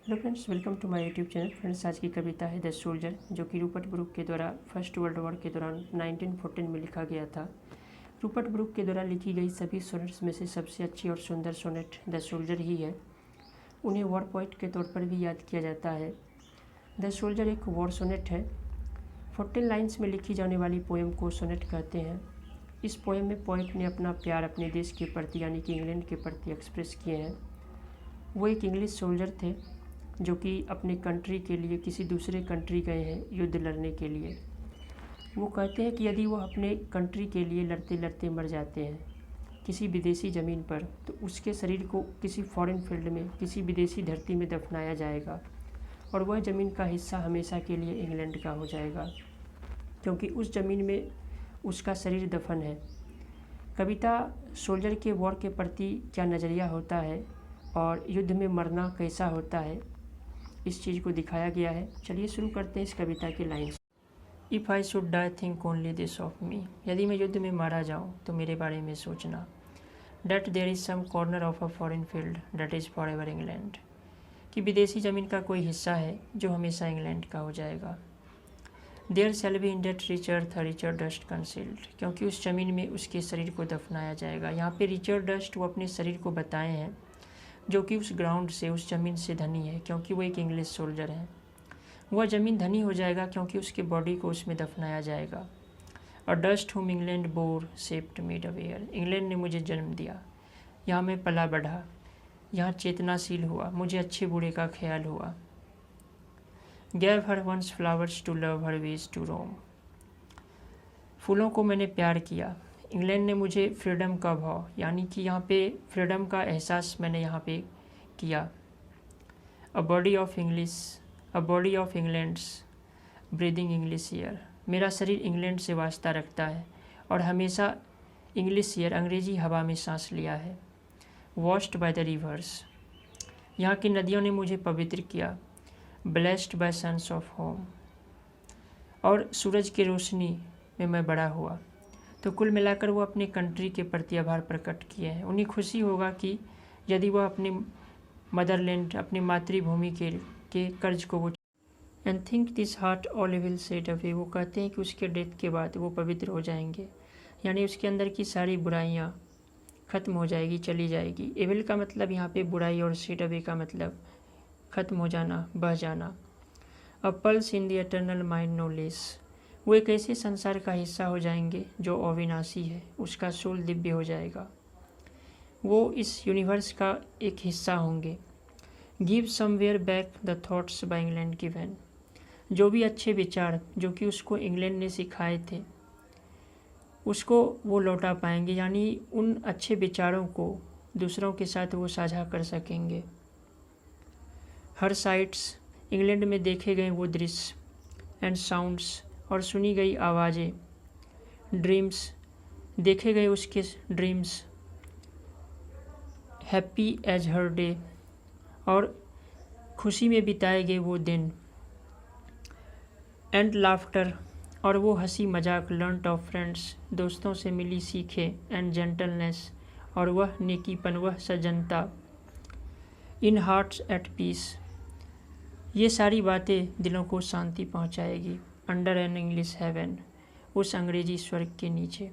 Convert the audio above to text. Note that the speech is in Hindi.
Hello friends, welcome to my YouTube channel. Friends, आज की कविता है द सोल्जर, जो कि रूपर्ट ब्रूक के द्वारा फर्स्ट वर्ल्ड वॉर के दौरान 1914 में लिखा गया था। रूपर्ट ब्रूक के द्वारा लिखी गई सभी सोनेट्स में से सबसे अच्छी और सुंदर सोनेट द सोल्जर ही है। उन्हें वॉर पोइट के तौर पर भी याद किया जाता है। द सोल्जर एक वॉर सोनेट है। 14 लाइन्स में लिखी जाने वाली पोएम को सोनेट कहते हैं। इस पोएम में पोएट ने अपना प्यार अपने देश के प्रति यानी कि इंग्लैंड के प्रति एक्सप्रेस किए हैं। वो एक इंग्लिश सोल्जर थे जो कि अपने कंट्री के लिए किसी दूसरे कंट्री गए हैं युद्ध लड़ने के लिए। वो कहते हैं कि यदि वो अपने कंट्री के लिए लड़ते लड़ते मर जाते हैं किसी विदेशी ज़मीन पर, तो उसके शरीर को किसी फॉरेन फील्ड में किसी विदेशी धरती में दफनाया जाएगा और वह ज़मीन का हिस्सा हमेशा के लिए इंग्लैंड का हो जाएगा, क्योंकि उस ज़मीन में उसका शरीर दफन है। कविता सोल्जर के वॉर के प्रति क्या नज़रिया होता है और युद्ध में मरना कैसा होता है, इस चीज़ को दिखाया गया है। चलिए शुरू करते हैं इस कविता के lines. If I should die think only this of me, यदि मैं युद्ध में मारा जाऊँ तो मेरे बारे में सोचना। That there is some corner of a foreign field that is for ever England, कि विदेशी ज़मीन का कोई हिस्सा है जो हमेशा इंग्लैंड का हो जाएगा। There shall be in that rich earth rich dust concealed, क्योंकि उस ज़मीन में उसके शरीर को दफनाया जाएगा। यहाँ पे रिचर डस्ट वो अपने शरीर को बताए हैं जो कि उस ग्राउंड से उस ज़मीन से धनी है, क्योंकि वो एक इंग्लिश सोल्जर है। वह ज़मीन धनी हो जाएगा क्योंकि उसके बॉडी को उसमें दफनाया जाएगा। और dust whom England bore shaped made aware, England ने मुझे जन्म दिया, यहाँ मैं पला बढ़ा, यहाँ चेतनाशील हुआ, मुझे अच्छे बुरे का ख्याल हुआ। Gave her once flowers to love her ways to roam, फूलों को मैंने प्यार किया। इंग्लैंड ने मुझे फ्रीडम का भाव, यानी कि यहाँ पे फ्रीडम का एहसास मैंने यहाँ पे किया। A body of England's breathing English air, मेरा शरीर इंग्लैंड से वास्ता रखता है और हमेशा इंग्लिश एयर अंग्रेजी हवा में सांस लिया है। वॉश्ड बाय द रिवर्स, यहाँ की नदियों ने मुझे पवित्र किया। Blessed by suns of home, और सूरज की रोशनी में मैं बड़ा हुआ। तो कुल मिलाकर वो अपने कंट्री के प्रति आभार प्रकट किए हैं। उन्हें खुशी होगा कि यदि वह अपने मदरलैंड अपनी मातृभूमि के कर्ज को वो and think this heart all will set away, वो कहते हैं कि उसके डेथ के बाद वो पवित्र हो जाएंगे, यानी उसके अंदर की सारी बुराइयाँ ख़त्म हो जाएगी, चली जाएगी। एविल का मतलब यहाँ पे बुराई और सेट अवे का मतलब ख़त्म हो जाना, बह जाना। A pulse in the eternal mind no less, वो एक ऐसे संसार का हिस्सा हो जाएंगे जो अविनाशी है, उसका सोल दिव्य हो जाएगा, वो इस यूनिवर्स का एक हिस्सा होंगे। Give somewhere back the thoughts by England given, जो भी अच्छे विचार जो कि उसको इंग्लैंड ने सिखाए थे उसको वो लौटा पाएंगे, यानी उन अच्छे विचारों को दूसरों के साथ वो साझा कर सकेंगे। हर साइट्स, इंग्लैंड में देखे गए वो दृश्य, एंड साउंड्स, और सुनी गई आवाज़ें। ड्रीम्स, देखे गए उसके ड्रीम्स। हैप्पी एज हर डे, और खुशी में बिताए गए वो दिन। एंड लाफ्टर, और वो हंसी मजाक। लर्नट ऑफ फ्रेंड्स, दोस्तों से मिली सीखे। एंड जेंटलनेस, और वह नेकीपन, वह सज्जनता। इन हार्ट्स एट पीस, ये सारी बातें दिलों को शांति पहुंचाएगी। अंडर एन इंग्लिश हेवन, उस अंग्रेजी स्वर्ग के नीचे।